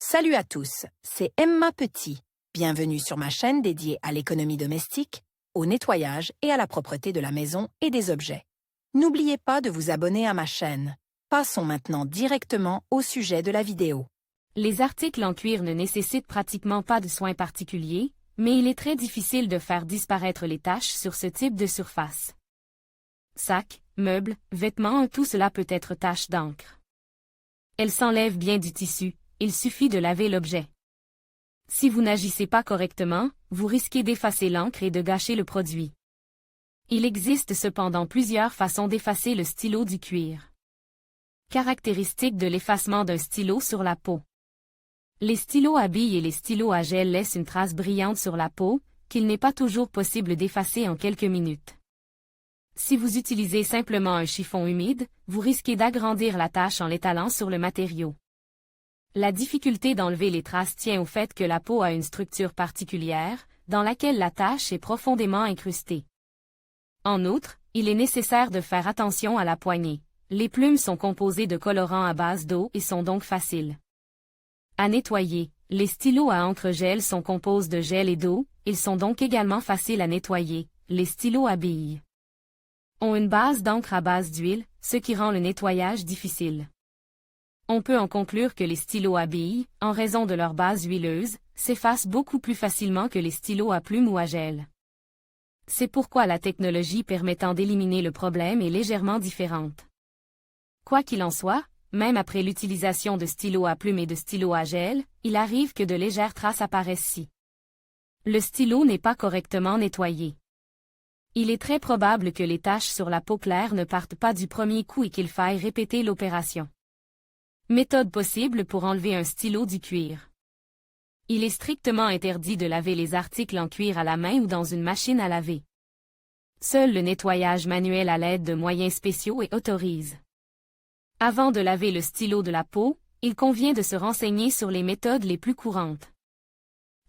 Salut à tous, c'est Emma Petit. Bienvenue sur ma chaîne dédiée à l'économie domestique, au nettoyage et à la propreté de la maison et des objets. N'oubliez pas de vous abonner à ma chaîne. Passons maintenant directement au sujet de la vidéo. Les articles en cuir ne nécessitent pratiquement pas de soins particuliers, mais il est très difficile de faire disparaître les taches sur ce type de surface. Sacs, meubles, vêtements, tout cela peut être tache d'encre. Elle s'enlève bien du tissu, il suffit de laver l'objet. Si vous n'agissez pas correctement, vous risquez d'effacer l'encre et de gâcher le produit. Il existe cependant plusieurs façons d'effacer le stylo du cuir. Caractéristiques de l'effacement d'un stylo sur la peau. Les stylos à billes et les stylos à gel laissent une trace brillante sur la peau, qu'il n'est pas toujours possible d'effacer en quelques minutes. Si vous utilisez simplement un chiffon humide, vous risquez d'agrandir la tache en l'étalant sur le matériau. La difficulté d'enlever les traces tient au fait que la peau a une structure particulière, dans laquelle la tache est profondément incrustée. En outre, il est nécessaire de faire attention à la poignée. Les plumes sont composées de colorants à base d'eau et sont donc faciles à nettoyer. Les stylos à encre gel sont composés de gel et d'eau, ils sont donc également faciles à nettoyer. Les stylos à billes ont une base d'encre à base d'huile, ce qui rend le nettoyage difficile. On peut en conclure que les stylos à billes, en raison de leur base huileuse, s'effacent beaucoup plus facilement que les stylos à plumes ou à gel. C'est pourquoi la technologie permettant d'éliminer le problème est légèrement différente. Quoi qu'il en soit, même après l'utilisation de stylos à plumes et de stylos à gel, il arrive que de légères traces apparaissent si le stylo n'est pas correctement nettoyé. Il est très probable que les taches sur la peau claire ne partent pas du premier coup et qu'il faille répéter l'opération. Méthode possible pour enlever un stylo du cuir. Il est strictement interdit de laver les articles en cuir à la main ou dans une machine à laver. Seul le nettoyage manuel à l'aide de moyens spéciaux est autorisé. Avant de laver le stylo de la peau, il convient de se renseigner sur les méthodes les plus courantes.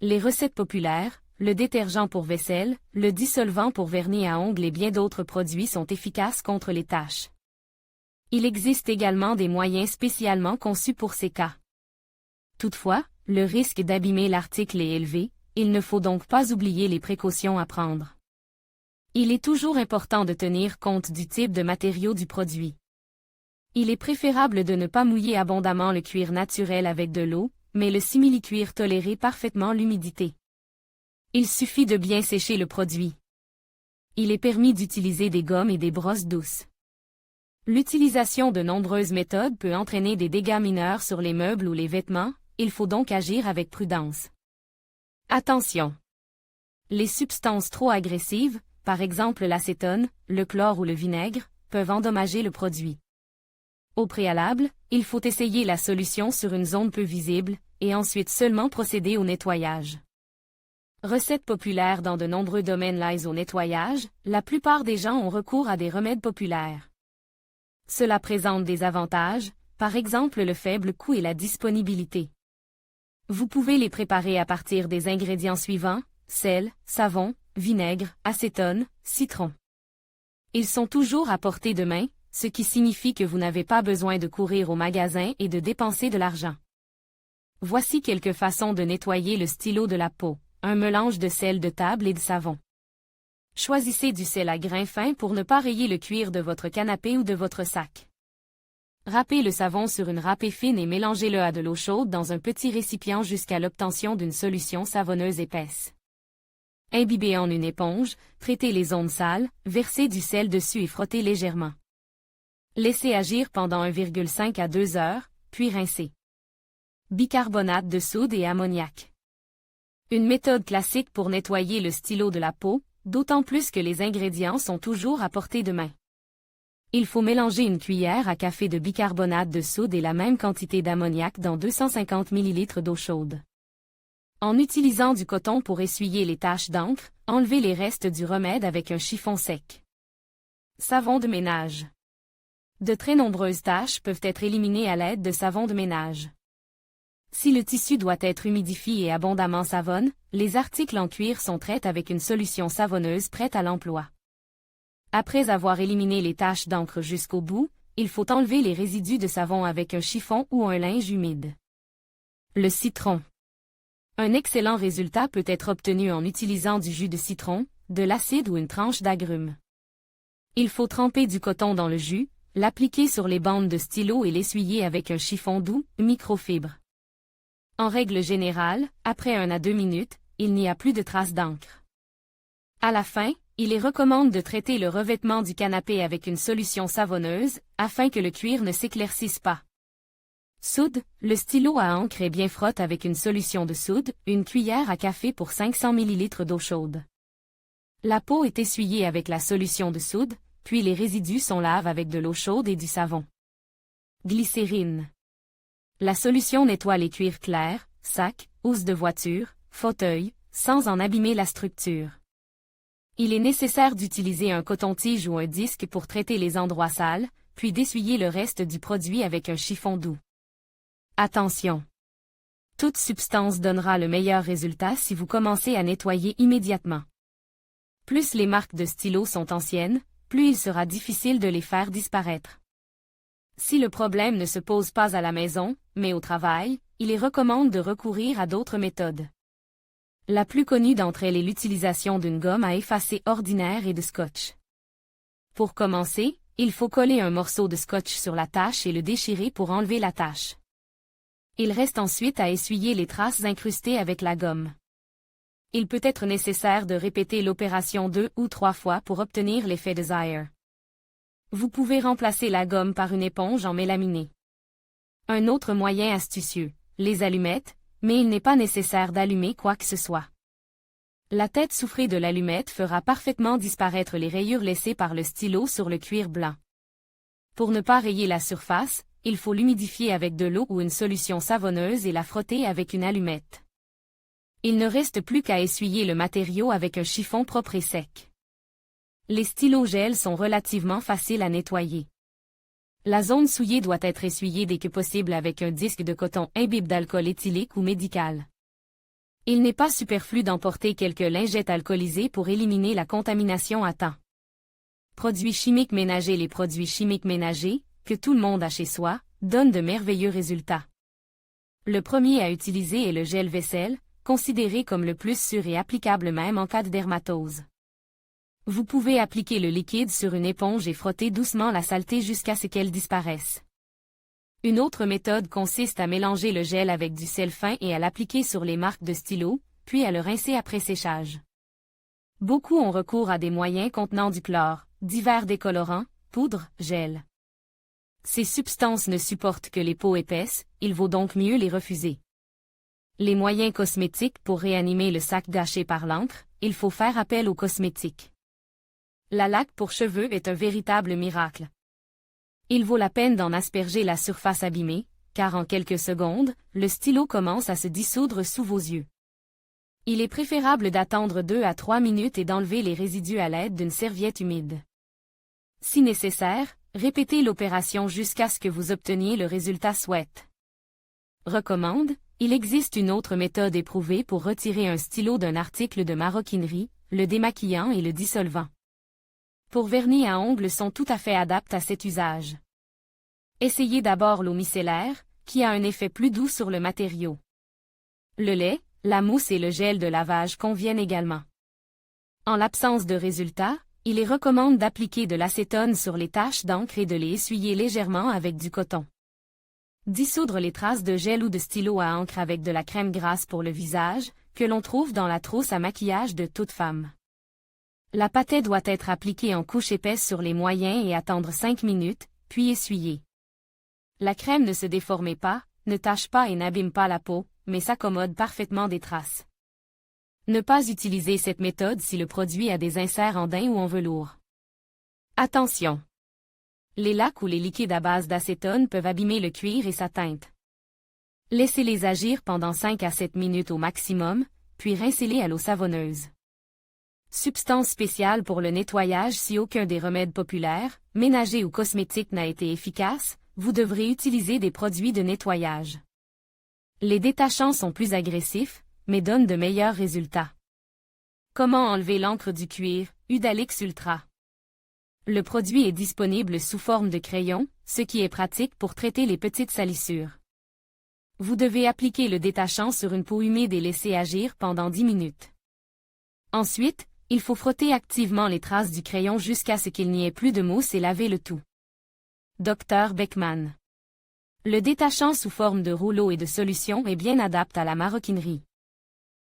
Les recettes populaires, le détergent pour vaisselle, le dissolvant pour vernis à ongles et bien d'autres produits sont efficaces contre les taches. Il existe également des moyens spécialement conçus pour ces cas. Toutefois, le risque d'abîmer l'article est élevé, il ne faut donc pas oublier les précautions à prendre. Il est toujours important de tenir compte du type de matériau du produit. Il est préférable de ne pas mouiller abondamment le cuir naturel avec de l'eau, mais le simili-cuir toléré parfaitement l'humidité. Il suffit de bien sécher le produit. Il est permis d'utiliser des gommes et des brosses douces. L'utilisation de nombreuses méthodes peut entraîner des dégâts mineurs sur les meubles ou les vêtements, il faut donc agir avec prudence. Attention! Les substances trop agressives, par exemple l'acétone, le chlore ou le vinaigre, peuvent endommager le produit. Au préalable, il faut essayer la solution sur une zone peu visible, et ensuite seulement procéder au nettoyage. Recettes populaires dans de nombreux domaines liés au nettoyage, la plupart des gens ont recours à des remèdes populaires. Cela présente des avantages, par exemple le faible coût et la disponibilité. Vous pouvez les préparer à partir des ingrédients suivants: sel, savon, vinaigre, acétone, citron. Ils sont toujours à portée de main, ce qui signifie que vous n'avez pas besoin de courir au magasin et de dépenser de l'argent. Voici quelques façons de nettoyer le stylo de la peau. Un mélange de sel de table et de savon. Choisissez du sel à grains fins pour ne pas rayer le cuir de votre canapé ou de votre sac. Râpez le savon sur une râpée fine et mélangez-le à de l'eau chaude dans un petit récipient jusqu'à l'obtention d'une solution savonneuse épaisse. Imbibez en une éponge, traitez les zones sales, versez du sel dessus et frottez légèrement. Laissez agir pendant 1,5 à 2 heures, puis rincez. Bicarbonate de soude et ammoniac. Une méthode classique pour nettoyer le stylo de la peau, d'autant plus que les ingrédients sont toujours à portée de main. Il faut mélanger une cuillère à café de bicarbonate de soude et la même quantité d'ammoniac dans 250 ml d'eau chaude. En utilisant du coton pour essuyer les taches d'encre, enlevez les restes du remède avec un chiffon sec. Savon de ménage. De très nombreuses taches peuvent être éliminées à l'aide de savon de ménage. Si le tissu doit être humidifié et abondamment savonne, les articles en cuir sont traités avec une solution savonneuse prête à l'emploi. Après avoir éliminé les taches d'encre jusqu'au bout, il faut enlever les résidus de savon avec un chiffon ou un linge humide. Le citron. Un excellent résultat peut être obtenu en utilisant du jus de citron, de l'acide ou une tranche d'agrumes. Il faut tremper du coton dans le jus, l'appliquer sur les bandes de stylo et l'essuyer avec un chiffon doux, microfibre. En règle générale, après 1 à 2 minutes, il n'y a plus de traces d'encre. À la fin, il est recommandé de traiter le revêtement du canapé avec une solution savonneuse, afin que le cuir ne s'éclaircisse pas. Soude, le stylo à encre est bien frotte avec une solution de soude, une cuillère à café pour 500 ml d'eau chaude. La peau est essuyée avec la solution de soude, puis les résidus sont lavés avec de l'eau chaude et du savon. Glycérine. La solution nettoie les cuirs clairs, sacs, housses de voiture, fauteuils, sans en abîmer la structure. Il est nécessaire d'utiliser un coton-tige ou un disque pour traiter les endroits sales, puis d'essuyer le reste du produit avec un chiffon doux. Attention! Toute substance donnera le meilleur résultat si vous commencez à nettoyer immédiatement. Plus les marques de stylo sont anciennes, plus il sera difficile de les faire disparaître. Si le problème ne se pose pas à la maison, mais au travail, il est recommandé de recourir à d'autres méthodes. La plus connue d'entre elles est l'utilisation d'une gomme à effacer ordinaire et de scotch. Pour commencer, il faut coller un morceau de scotch sur la tache et le déchirer pour enlever la tache. Il reste ensuite à essuyer les traces incrustées avec la gomme. Il peut être nécessaire de répéter l'opération 2 ou 3 fois pour obtenir l'effet désiré. Vous pouvez remplacer la gomme par une éponge en mélaminé. Un autre moyen astucieux, les allumettes, mais il n'est pas nécessaire d'allumer quoi que ce soit. La tête soufrée de l'allumette fera parfaitement disparaître les rayures laissées par le stylo sur le cuir blanc. Pour ne pas rayer la surface, il faut l'humidifier avec de l'eau ou une solution savonneuse et la frotter avec une allumette. Il ne reste plus qu'à essuyer le matériau avec un chiffon propre et sec. Les stylos gel sont relativement faciles à nettoyer. La zone souillée doit être essuyée dès que possible avec un disque de coton imbibe d'alcool éthylique ou médical. Il n'est pas superflu d'emporter quelques lingettes alcoolisées pour éliminer la contamination à temps. Produits chimiques ménagers. Les produits chimiques ménagers, que tout le monde a chez soi, donnent de merveilleux résultats. Le premier à utiliser est le gel vaisselle, considéré comme le plus sûr et applicable même en cas de dermatose. Vous pouvez appliquer le liquide sur une éponge et frotter doucement la saleté jusqu'à ce qu'elle disparaisse. Une autre méthode consiste à mélanger le gel avec du sel fin et à l'appliquer sur les marques de stylo, puis à le rincer après séchage. Beaucoup ont recours à des moyens contenant du chlore, divers décolorants, poudre, gel. Ces substances ne supportent que les peaux épaisses, il vaut donc mieux les refuser. Les moyens cosmétiques. Pour réanimer le sac gâché par l'encre, il faut faire appel aux cosmétiques. La laque pour cheveux est un véritable miracle. Il vaut la peine d'en asperger la surface abîmée, car en quelques secondes, le stylo commence à se dissoudre sous vos yeux. Il est préférable d'attendre 2 à 3 minutes et d'enlever les résidus à l'aide d'une serviette humide. Si nécessaire, répétez l'opération jusqu'à ce que vous obteniez le résultat souhaité. Recommande, il existe une autre méthode éprouvée pour retirer un stylo d'un article de maroquinerie, le démaquillant et le dissolvant. Pour vernis à ongles sont tout à fait adaptés à cet usage. Essayez d'abord l'eau micellaire, qui a un effet plus doux sur le matériau. Le lait, la mousse et le gel de lavage conviennent également. En l'absence de résultat, il est recommandé d'appliquer de l'acétone sur les taches d'encre et de les essuyer légèrement avec du coton. Dissoudre les traces de gel ou de stylo à encre avec de la crème grasse pour le visage, que l'on trouve dans la trousse à maquillage de toute femme. La pâtée doit être appliquée en couche épaisse sur les moyens et attendre 5 minutes, puis essuyer. La crème ne se déforme pas, ne tache pas et n'abîme pas la peau, mais s'accommode parfaitement des traces. Ne pas utiliser cette méthode si le produit a des inserts en daim ou en velours. Attention! Les lacs ou les liquides à base d'acétone peuvent abîmer le cuir et sa teinte. Laissez-les agir pendant 5 à 7 minutes au maximum, puis rincez-les à l'eau savonneuse. Substance spéciale pour le nettoyage. Si aucun des remèdes populaires, ménagers ou cosmétiques n'a été efficace, vous devrez utiliser des produits de nettoyage. Les détachants sont plus agressifs, mais donnent de meilleurs résultats. Comment enlever l'encre du cuir? Udalix Ultra. Le produit est disponible sous forme de crayon, ce qui est pratique pour traiter les petites salissures. Vous devez appliquer le détachant sur une peau humide et laisser agir pendant 10 minutes. Ensuite, il faut frotter activement les traces du crayon jusqu'à ce qu'il n'y ait plus de mousse et laver le tout. Dr Beckman. Le détachant sous forme de rouleau et de solution est bien adapté à la maroquinerie.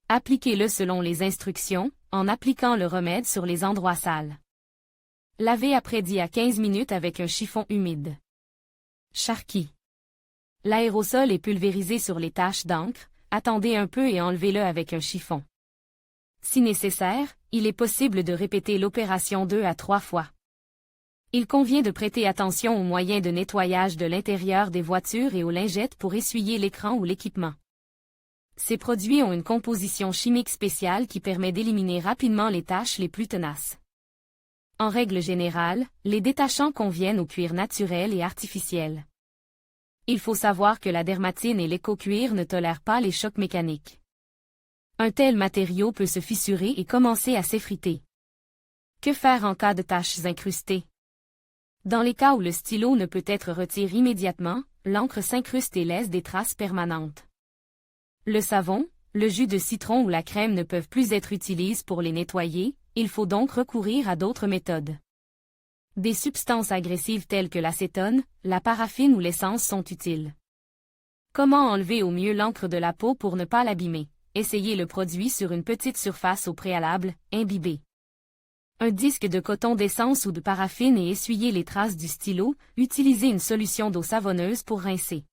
Appliquez-le selon les instructions, en appliquant le remède sur les endroits sales. Lavez après 10 à 15 minutes avec un chiffon humide. Charqui. L'aérosol est pulvérisé sur les taches d'encre, attendez un peu et enlevez-le avec un chiffon. Si nécessaire, il est possible de répéter l'opération 2 à 3 fois. Il convient de prêter attention aux moyens de nettoyage de l'intérieur des voitures et aux lingettes pour essuyer l'écran ou l'équipement. Ces produits ont une composition chimique spéciale qui permet d'éliminer rapidement les taches les plus tenaces. En règle générale, les détachants conviennent au cuir naturel et artificiel. Il faut savoir que la dermatine et l'éco-cuir ne tolèrent pas les chocs mécaniques. Un tel matériau peut se fissurer et commencer à s'effriter. Que faire en cas de taches incrustées? Dans les cas où le stylo ne peut être retiré immédiatement, l'encre s'incruste et laisse des traces permanentes. Le savon, le jus de citron ou la crème ne peuvent plus être utilisés pour les nettoyer, il faut donc recourir à d'autres méthodes. Des substances agressives telles que l'acétone, la paraffine ou l'essence sont utiles. Comment enlever au mieux l'encre de la peau pour ne pas l'abîmer? Essayez le produit sur une petite surface au préalable, imbibée. Un disque de coton d'essence ou de paraffine et essuyez les traces du stylo, utilisez une solution d'eau savonneuse pour rincer.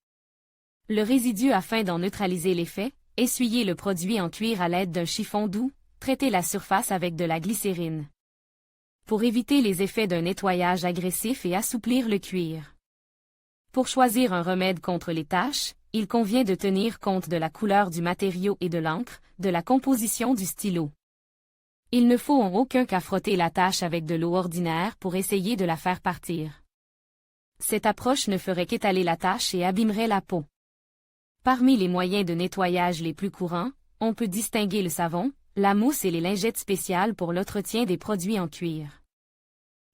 Le résidu afin d'en neutraliser l'effet, essuyez le produit en cuir à l'aide d'un chiffon doux, traitez la surface avec de la glycérine. Pour éviter les effets d'un nettoyage agressif et assouplir le cuir. Pour choisir un remède contre les taches, il convient de tenir compte de la couleur du matériau et de l'encre, de la composition du stylo. Il ne faut en aucun cas frotter la tache avec de l'eau ordinaire pour essayer de la faire partir. Cette approche ne ferait qu'étaler la tache et abîmerait la peau. Parmi les moyens de nettoyage les plus courants, on peut distinguer le savon, la mousse et les lingettes spéciales pour l'entretien des produits en cuir.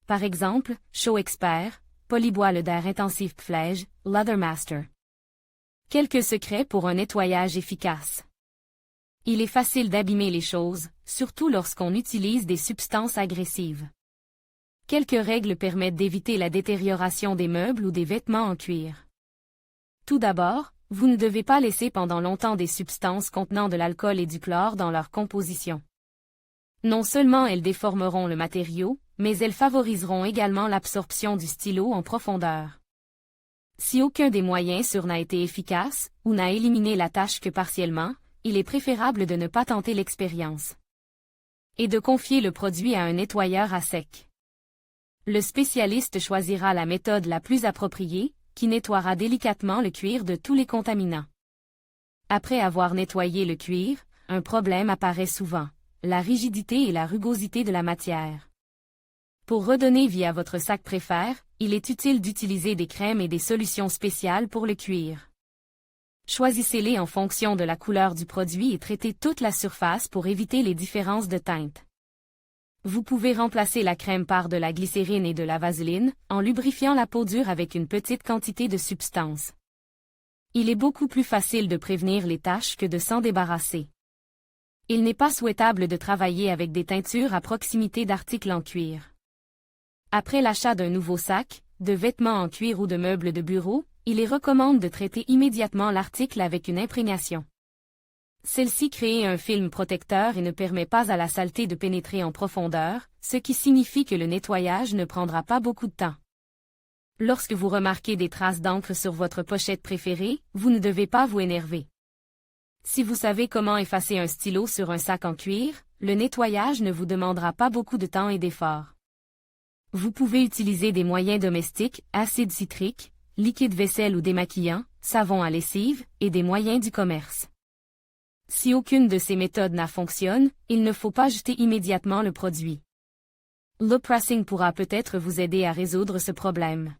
Par exemple, Show Expert, Polyboile d'air intensif Pflege, Leathermaster. Quelques secrets pour un nettoyage efficace. Il est facile d'abîmer les choses, surtout lorsqu'on utilise des substances agressives. Quelques règles permettent d'éviter la détérioration des meubles ou des vêtements en cuir. Tout d'abord, vous ne devez pas laisser pendant longtemps des substances contenant de l'alcool et du chlore dans leur composition. Non seulement elles déformeront le matériau, mais elles favoriseront également l'absorption du stylo en profondeur. Si aucun des moyens sur n'a été efficace, ou n'a éliminé la tâche que partiellement, il est préférable de ne pas tenter l'expérience. Et de confier le produit à un nettoyeur à sec. Le spécialiste choisira la méthode la plus appropriée, qui nettoiera délicatement le cuir de tous les contaminants. Après avoir nettoyé le cuir, un problème apparaît souvent, la rigidité et la rugosité de la matière. Pour redonner vie à votre sac préféré, il est utile d'utiliser des crèmes et des solutions spéciales pour le cuir. Choisissez-les en fonction de la couleur du produit et traitez toute la surface pour éviter les différences de teinte. Vous pouvez remplacer la crème par de la glycérine et de la vaseline, en lubrifiant la peau dure avec une petite quantité de substance. Il est beaucoup plus facile de prévenir les taches que de s'en débarrasser. Il n'est pas souhaitable de travailler avec des teintures à proximité d'articles en cuir. Après l'achat d'un nouveau sac, de vêtements en cuir ou de meubles de bureau, il est recommandé de traiter immédiatement l'article avec une imprégnation. Celle-ci crée un film protecteur et ne permet pas à la saleté de pénétrer en profondeur, ce qui signifie que le nettoyage ne prendra pas beaucoup de temps. Lorsque vous remarquez des traces d'encre sur votre pochette préférée, vous ne devez pas vous énerver. Si vous savez comment effacer un stylo sur un sac en cuir, le nettoyage ne vous demandera pas beaucoup de temps et d'effort. Vous pouvez utiliser des moyens domestiques, acide citrique, liquide vaisselle ou démaquillant, savon à lessive, et des moyens du commerce. Si aucune de ces méthodes n'a fonctionné, il ne faut pas jeter immédiatement le produit. Le pressing pourra peut-être vous aider à résoudre ce problème.